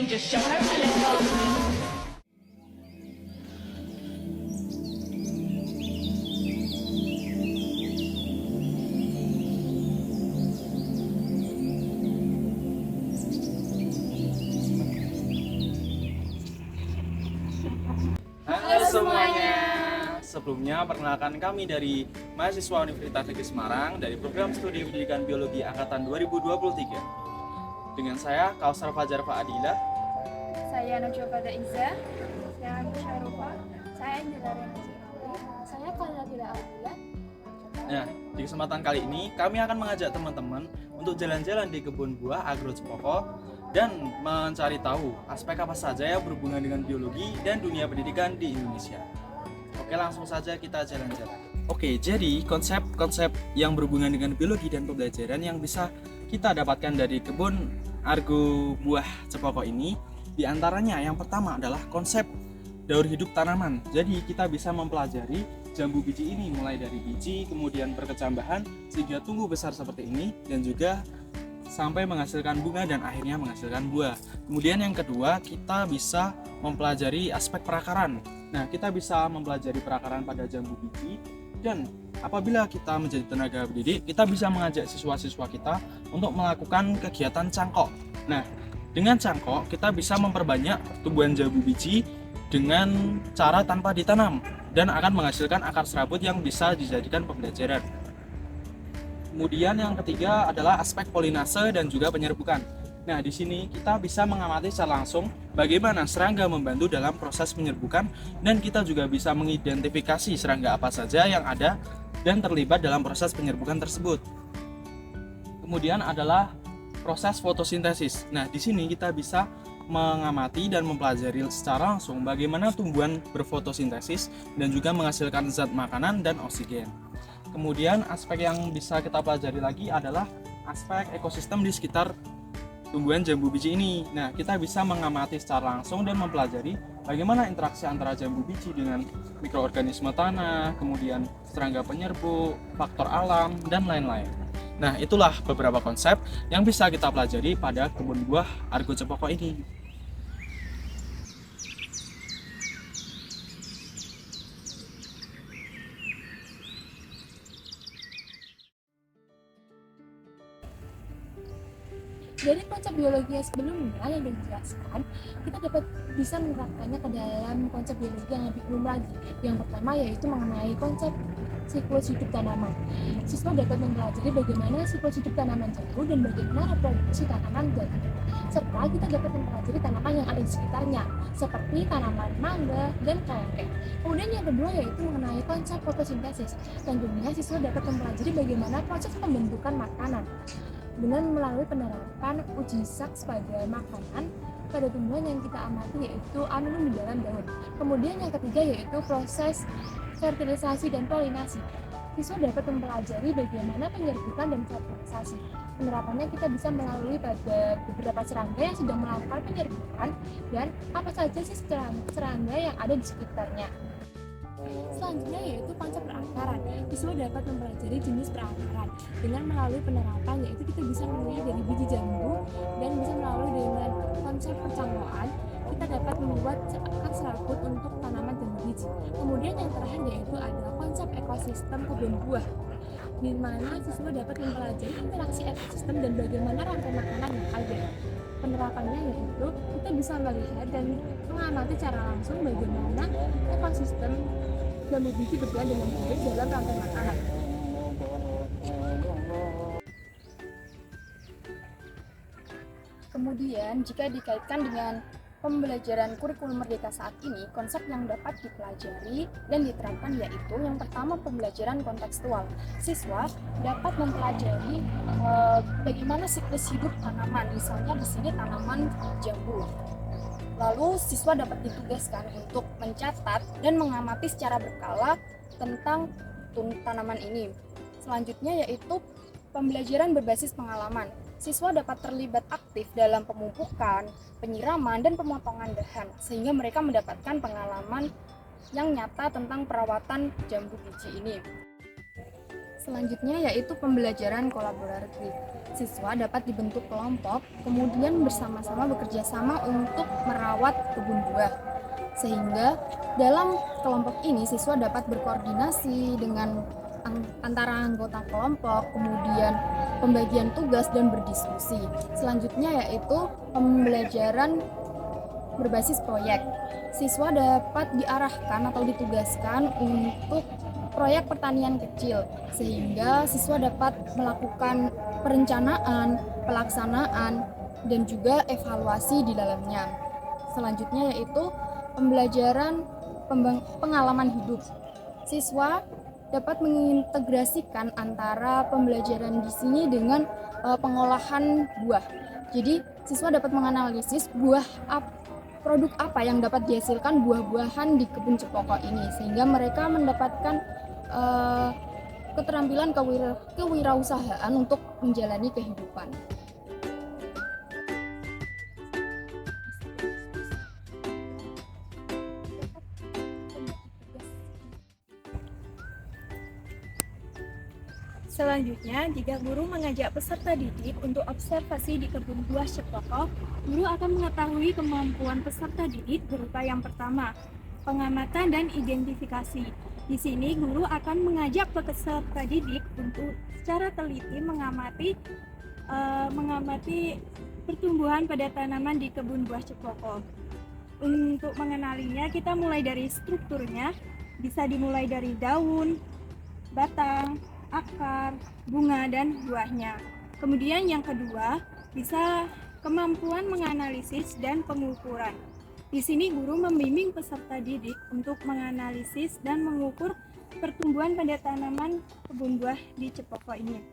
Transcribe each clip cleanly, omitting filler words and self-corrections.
just show her a little. Halo semuanya. Sebelumnya perkenalkan kami dari mahasiswa Universitas Negeri Semarang dari program studi pendidikan biologi angkatan 2023. Dengan saya Kausar Fajar Fa'adila. Saya Najwa Pada Iza. Saya Musyarufa. Saya Angela Rena Sinawi. Saya Kalila Bila Aula. Nah, di kesempatan kali ini kami akan mengajak teman-teman untuk jalan-jalan di kebun buah Agro Cepoko dan mencari tahu aspek apa saja yang berhubungan dengan biologi dan dunia pendidikan di Indonesia. Oke, langsung saja kita jalan-jalan. Oke, jadi konsep-konsep yang berhubungan dengan biologi dan pembelajaran yang bisa kita dapatkan dari kebun Argo Buah Cepoko ini, diantaranya yang pertama adalah konsep daur hidup tanaman. Jadi kita bisa mempelajari jambu biji ini mulai dari biji, kemudian berkecambahan sehingga tumbuh besar seperti ini dan juga sampai menghasilkan bunga dan akhirnya menghasilkan buah. Kemudian yang kedua, kita bisa mempelajari aspek perakaran. Nah, kita bisa mempelajari perakaran pada jambu biji, dan apabila kita menjadi tenaga pendidik, kita bisa mengajak siswa-siswa kita untuk melakukan kegiatan cangkok. Nah, dengan cangkok kita bisa memperbanyak tumbuhan jambu biji dengan cara tanpa ditanam dan akan menghasilkan akar serabut yang bisa dijadikan pembelajaran. Kemudian yang ketiga adalah aspek polinase dan juga penyerbukan. Nah, di sini kita bisa mengamati secara langsung bagaimana serangga membantu dalam proses penyerbukan, dan kita juga bisa mengidentifikasi serangga apa saja yang ada dan terlibat dalam proses penyerbukan tersebut. Kemudian adalah proses fotosintesis. Nah, di sini kita bisa mengamati dan mempelajari secara langsung bagaimana tumbuhan berfotosintesis dan juga menghasilkan zat makanan dan oksigen. Kemudian aspek yang bisa kita pelajari lagi adalah aspek ekosistem di sekitar tumbuhan jambu biji ini. Nah, kita bisa mengamati secara langsung dan mempelajari bagaimana interaksi antara jambu biji dengan mikroorganisme tanah, kemudian serangga penyerbuk, faktor alam, dan lain-lain. Nah, itulah beberapa konsep yang bisa kita pelajari pada kebun buah Argo Cepoko ini. Dari konsep biologi yang sebelumnya yang dijelaskan, kita dapat bisa menerapkannya ke dalam konsep biologi yang lebih umum lagi. Yang pertama yaitu mengenai konsep siklus hidup tanaman. Siswa dapat mempelajari bagaimana siklus hidup tanaman jatuh dan bagaimana reproduksi tanaman jatuh. Serta kita dapat mempelajari tanaman yang ada di sekitarnya, seperti tanaman mangga dan kelengkeng. Kemudian yang kedua yaitu mengenai konsep fotosintesis. Tentunya siswa dapat mempelajari bagaimana proses pembentukan makanan dengan melalui penerapan uji saks pada makanan pada tumbuhan yang kita amati, yaitu amilum di dalam daun. Kemudian yang ketiga yaitu proses fertilisasi dan polinasi. Siswa dapat mempelajari bagaimana penyerbukan dan fertilisasi. Penerapannya kita bisa melalui pada beberapa serangga yang sedang melakukan penyerbukan dan apa saja sih serangga yang ada di sekitarnya. Selanjutnya yaitu konsep perakaran. Siswa dapat mempelajari jenis perakaran dengan melalui penerapan, yaitu kita bisa memulai dari biji jambu dan bisa melalui dengan konsep percangkokan kita dapat membuat akar serabut untuk tanaman jambu biji. Kemudian yang terakhir yaitu adalah konsep ekosistem kebun buah, di mana siswa dapat mempelajari interaksi ekosistem dan bagaimana rantai makanan yang ada. Penerapannya yaitu kita bisa melihat dan mengamati secara langsung bagaimana ekosistem jambu biji berjalan dengan baik dalam rantai makanan. Kemudian jika dikaitkan dengan pembelajaran kurikulum Merdeka saat ini, konsep yang dapat dipelajari dan diterapkan yaitu yang pertama pembelajaran kontekstual. Siswa dapat mempelajari bagaimana siklus hidup tanaman, misalnya di sini tanaman jambu. Lalu siswa dapat ditugaskan untuk mencatat dan mengamati secara berkala tentang tanaman ini. Selanjutnya yaitu pembelajaran berbasis pengalaman. Siswa dapat terlibat aktif dalam pemupukan, penyiraman, dan pemotongan dahan, sehingga mereka mendapatkan pengalaman yang nyata tentang perawatan jambu biji ini. Selanjutnya yaitu pembelajaran kolaboratif. Siswa dapat dibentuk kelompok, kemudian bersama-sama bekerja sama untuk merawat kebun buah. Sehingga dalam kelompok ini siswa dapat berkoordinasi dengan antara anggota kelompok, kemudian pembagian tugas dan berdiskusi. Selanjutnya yaitu pembelajaran berbasis proyek. Siswa dapat diarahkan atau ditugaskan untuk proyek pertanian kecil, sehingga siswa dapat melakukan perencanaan, pelaksanaan, dan juga evaluasi di dalamnya. Selanjutnya yaitu pembelajaran pengalaman hidup. Siswa dapat mengintegrasikan antara pembelajaran di sini dengan pengolahan buah. Jadi siswa dapat menganalisis produk apa yang dapat dihasilkan buah-buahan di kebun Cepoko ini, sehingga mereka mendapatkan keterampilan kewirausahaan untuk menjalani kehidupan. Selanjutnya, jika guru mengajak peserta didik untuk observasi di kebun buah Cepoko, guru akan mengetahui kemampuan peserta didik berupa yang pertama, pengamatan dan identifikasi. Di sini, guru akan mengajak peserta didik untuk secara teliti mengamati pertumbuhan pada tanaman di kebun buah Cepoko. Untuk mengenalinya, kita mulai dari strukturnya, bisa dimulai dari daun, batang, akar, bunga, dan buahnya. Kemudian yang kedua, bisa kemampuan menganalisis dan pengukuran. Di sini guru membimbing peserta didik untuk menganalisis dan mengukur pertumbuhan pada tanaman kebun buah di Cepoko ini.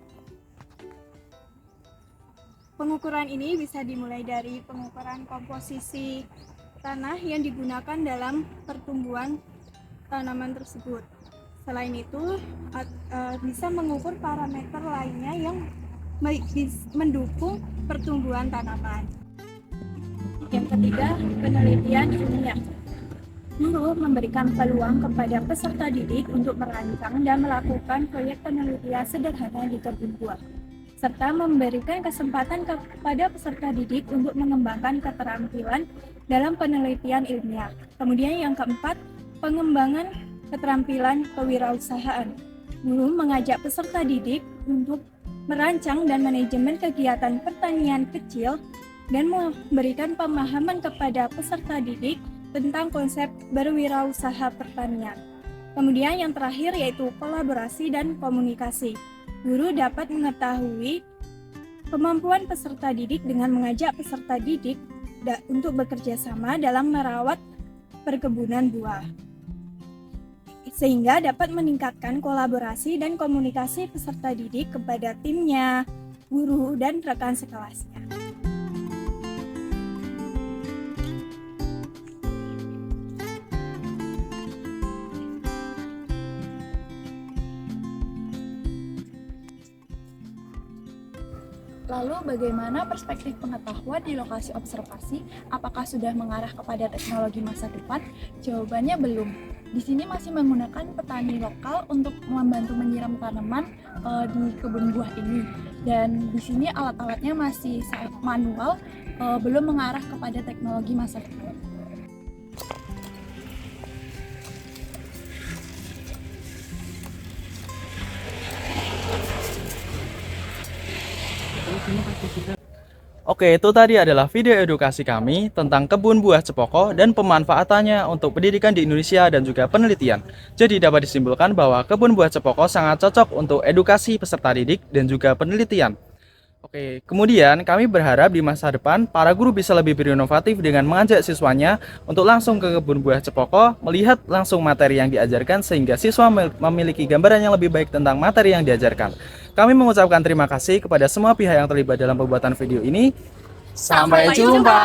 Pengukuran ini bisa dimulai dari pengukuran komposisi tanah yang digunakan dalam pertumbuhan tanaman tersebut. Selain itu, bisa mengukur parameter lainnya yang mendukung pertumbuhan tanaman. Yang ketiga, penelitian ilmiah. Guru memberikan peluang kepada peserta didik untuk merancang dan melakukan proyek penelitian sederhana di kebun buah, serta memberikan kesempatan kepada peserta didik untuk mengembangkan keterampilan dalam penelitian ilmiah. Kemudian yang keempat, pengembangan keterampilan kewirausahaan. Guru mengajak peserta didik untuk merancang dan manajemen kegiatan pertanian kecil dan memberikan pemahaman kepada peserta didik tentang konsep berwirausaha pertanian. Kemudian yang terakhir yaitu kolaborasi dan komunikasi. Guru dapat mengetahui kemampuan peserta didik dengan mengajak peserta didik untuk bekerja sama dalam merawat perkebunan buah, sehingga dapat meningkatkan kolaborasi dan komunikasi peserta didik kepada timnya, guru, dan rekan sekelasnya. Lalu bagaimana perspektif pengetahuan di lokasi observasi? Apakah sudah mengarah kepada teknologi masa depan? Jawabannya belum. Di sini masih menggunakan petani lokal untuk membantu menyiram tanaman di kebun buah ini. Dan di sini alat-alatnya masih sangat manual, belum mengarah kepada teknologi masa depan. Oke, itu tadi adalah video edukasi kami tentang kebun buah Cepoko dan pemanfaatannya untuk pendidikan di Indonesia dan juga penelitian. Jadi dapat disimpulkan bahwa kebun buah Cepoko sangat cocok untuk edukasi peserta didik dan juga penelitian. Oke, kemudian kami berharap di masa depan para guru bisa lebih berinovatif dengan mengajak siswanya untuk langsung ke kebun buah Cepoko, melihat langsung materi yang diajarkan sehingga siswa memiliki gambaran yang lebih baik tentang materi yang diajarkan. Kami mengucapkan terima kasih kepada semua pihak yang terlibat dalam pembuatan video ini. Sampai jumpa.